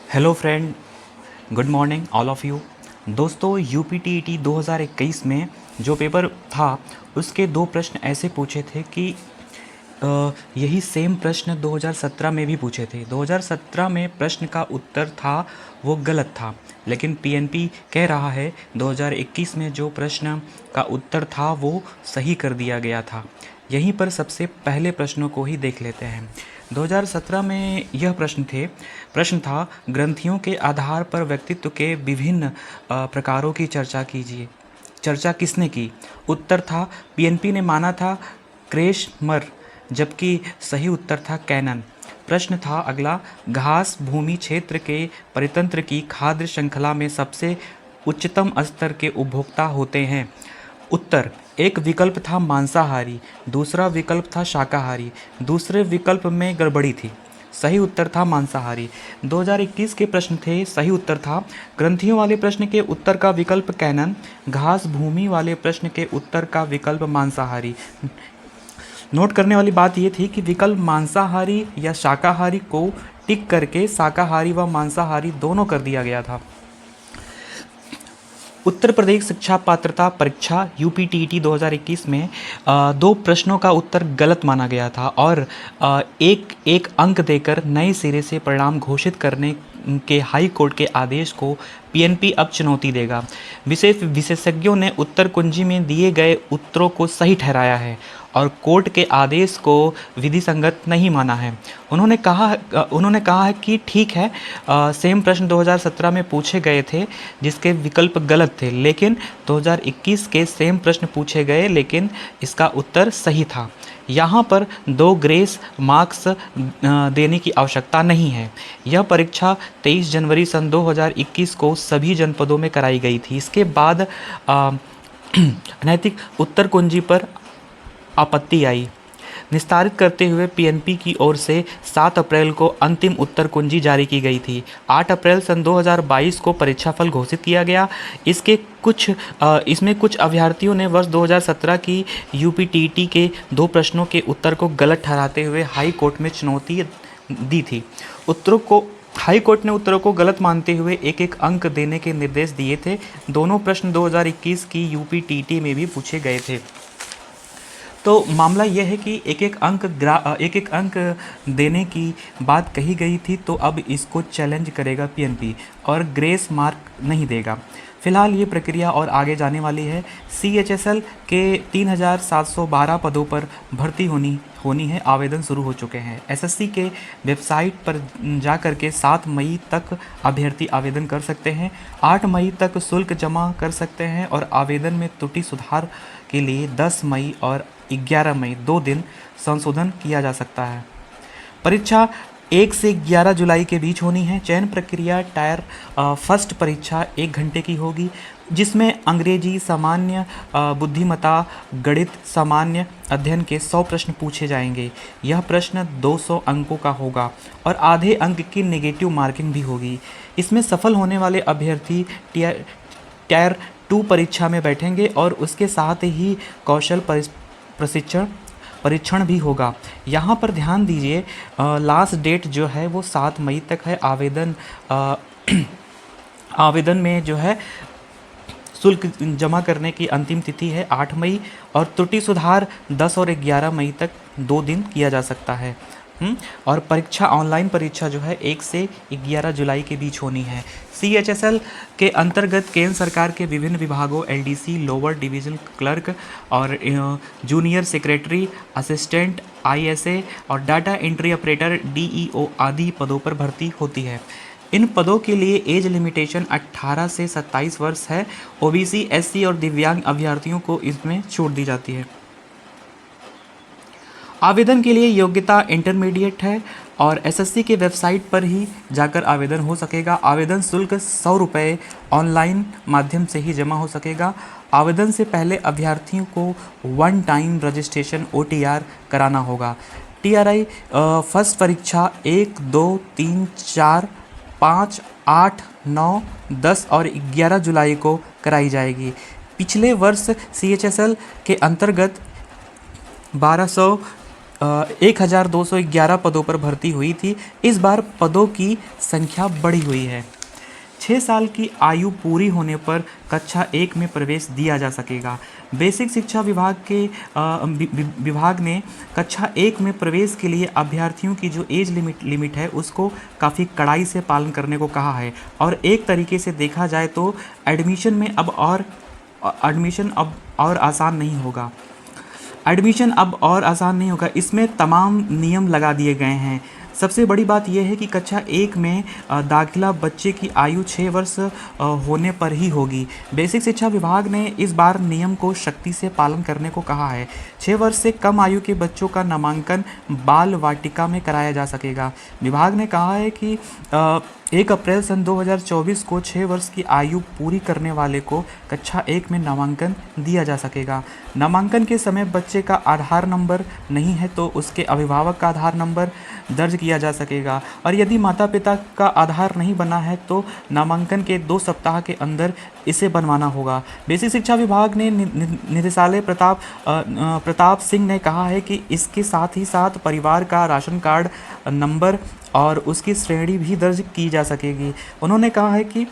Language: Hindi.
Hello friend, good morning all of you. दोस्तों, यूपीटीईटी 2021 में जो पेपर था उसके दो प्रश्न ऐसे पूछे थे कि यही सेम प्रश्न 2017 में भी पूछे थे। 2017 में प्रश्न का उत्तर था वो गलत था, लेकिन पीएनपी कह रहा है 2021 में जो प्रश्न का उत्तर था वो सही कर दिया गया था। यहीं पर सबसे पहले प्रश्नों को ही देख लेते हैं। 2017 में यह प्रश्न था, ग्रंथियों के आधार पर व्यक्तित्व के विभिन्न प्रकारों की चर्चा कीजिए। चर्चा किसने की? उत्तर था पीएनपी ने माना था क्रेशमर, जबकि सही उत्तर था कैनन। प्रश्न था अगला, घास भूमि क्षेत्र के परितंत्र की खाद्य श्रृंखला में सबसे उच्चतम स्तर के उपभोक्ता होते हैं। उत्तर, एक विकल्प था मांसाहारी, दूसरा विकल्प था शाकाहारी, दूसरे विकल्प में गड़बड़ी थी। सही उत्तर था मांसाहारी। 2021 के प्रश्न थे, सही उत्तर था ग्रंथियों वाले प्रश्न के उत्तर का विकल्प कैनन, घास भूमि वाले प्रश्न के उत्तर का विकल्प मांसाहारी। नोट करने वाली बात यह थी कि विकल्प मांसाहारी या शाकाहारी को टिक करके शाकाहारी व मांसाहारी दोनों कर दिया गया था। उत्तर प्रदेश शिक्षा पात्रता परीक्षा यूपीटीईटी 2021 में दो प्रश्नों का उत्तर गलत माना गया था और एक एक अंक देकर नए सिरे से परिणाम घोषित करने के हाई कोर्ट के आदेश को पीएनपी अब चुनौती देगा। विशेषज्ञों ने उत्तर कुंजी में दिए गए उत्तरों को सही ठहराया है और कोर्ट के आदेश को विधि संगत नहीं माना है। उन्होंने कहा है कि ठीक है, सेम प्रश्न 2017 में पूछे गए थे जिसके विकल्प गलत थे, लेकिन 2021 के सेम प्रश्न पूछे गए लेकिन इसका उत्तर सही था। यहाँ पर दो ग्रेस मार्क्स देने की आवश्यकता नहीं है। यह परीक्षा 23 जनवरी सन 2021 को सभी जनपदों में कराई गई थी। इसके बाद अनैतिक उत्तर कुंजी पर आपत्ति आई। निस्तारित करते हुए पीएनपी की ओर से 7 अप्रैल को अंतिम उत्तर कुंजी जारी की गई थी। 8 अप्रैल सन 2022 को परीक्षाफल घोषित किया गया। इसमें कुछ अभ्यर्थियों ने वर्ष 2017 की यूपीटीईटी के दो प्रश्नों के उत्तर को गलत ठहराते हुए हाई कोर्ट में चुनौती दी थी। हाई कोर्ट ने उत्तरों को गलत मानते हुए एक एक अंक देने के निर्देश दिए थे। दोनों प्रश्न 2021 की यूपीटीईटी में भी पूछे गए थे। तो मामला यह है कि एक एक अंक देने की बात कही गई थी, तो अब इसको चैलेंज करेगा पीएनपी और ग्रेस मार्क नहीं देगा। फिलहाल ये प्रक्रिया और आगे जाने वाली है। सीएचएसएल के 3712 पदों पर भर्ती होनी है। आवेदन शुरू हो चुके हैं। एसएससी के वेबसाइट पर जा कर के 7 मई तक अभ्यर्थी आवेदन कर सकते हैं। 8 मई तक शुल्क जमा कर सकते हैं और आवेदन में त्रुटि सुधार के लिए 10 मई और 11 मई 2 दिन संशोधन किया जा सकता है। परीक्षा 1 से 11 जुलाई के बीच होनी है। चयन प्रक्रिया टायर फर्स्ट परीक्षा 1 घंटे की होगी, जिसमें अंग्रेजी सामान्य बुद्धिमत्ता गणित सामान्य अध्ययन के 100 प्रश्न पूछे जाएंगे। यह प्रश्न 200 अंकों का होगा और आधे अंक की नेगेटिव मार्किंग भी होगी। इसमें सफल होने वाले अभ्यर्थी टायर 2 परीक्षा में बैठेंगे और उसके साथ ही कौशल परीक्षण भी होगा। यहाँ पर ध्यान दीजिए, लास्ट डेट जो है वो 7 मई तक है। आवेदन में जो है शुल्क जमा करने की अंतिम तिथि है 8 मई और त्रुटि सुधार 10 और 11 मई तक 2 दिन किया जा सकता है। और परीक्षा ऑनलाइन परीक्षा जो है 1 से 11 जुलाई के बीच होनी है। सीएचएसएल के अंतर्गत केंद्र सरकार के विभिन्न विभागों एलडीसी, लोअर डिवीजन क्लर्क और जूनियर सेक्रेटरी, असिस्टेंट आईएसए और डाटा एंट्री ऑपरेटर डीईओ आदि पदों पर भर्ती होती है। इन पदों के लिए एज लिमिटेशन 18 से 27 वर्ष है। ओबीसी, एससी और दिव्यांग अभ्यर्थियों को इसमें छूट दी जाती है। आवेदन के लिए योग्यता इंटरमीडिएट है और एसएससी के वेबसाइट पर ही जाकर आवेदन हो सकेगा। आवेदन शुल्क 100 रुपये ऑनलाइन माध्यम से ही जमा हो सकेगा। आवेदन से पहले अभ्यर्थियों को 1 टाइम रजिस्ट्रेशन OTR कराना होगा। TRI फर्स्ट परीक्षा 1, 2, 3, 4, 5, 8, 9, 10 और 11 जुलाई को कराई जाएगी। पिछले वर्ष CHSL के अंतर्गत 1211 पदों पर भर्ती हुई थी। इस बार पदों की संख्या बढ़ी हुई है। 6 साल की आयु पूरी होने पर कक्षा 1 में प्रवेश दिया जा सकेगा। बेसिक शिक्षा विभाग ने कक्षा 1 में प्रवेश के लिए अभ्यर्थियों की जो एज लिमिट है उसको काफ़ी कड़ाई से पालन करने को कहा है। और एक तरीके से देखा जाए तो एडमिशन अब और आसान नहीं होगा। एडमिशन अब और आसान नहीं होगा, इसमें तमाम नियम लगा दिए गए हैं। सबसे बड़ी बात यह है कि कक्षा 1 में दाखिला बच्चे की आयु 6 वर्ष होने पर ही होगी। बेसिक शिक्षा विभाग ने इस बार नियम को सख्ती से पालन करने को कहा है। 6 वर्ष से कम आयु के बच्चों का नामांकन बाल वाटिका में कराया जा सकेगा। विभाग ने कहा है कि 1 अप्रैल सन 2024 को 6 वर्ष की आयु पूरी करने वाले को कक्षा 1 में नामांकन दिया जा सकेगा। नामांकन के समय बच्चे का आधार नंबर नहीं है तो उसके अभिभावक का आधार नंबर दर्ज किया जा सकेगा। और यदि माता पिता का आधार नहीं बना है तो नामांकन के 2 सप्ताह के अंदर इसे बनवाना होगा। बेसिक शिक्षा विभाग ने निदेशालय प्रताप सिंह ने कहा है कि इसके साथ ही साथ परिवार का राशन कार्ड नंबर और उसकी श्रेणी भी दर्ज की जा सकेगी। उन्होंने कहा है कि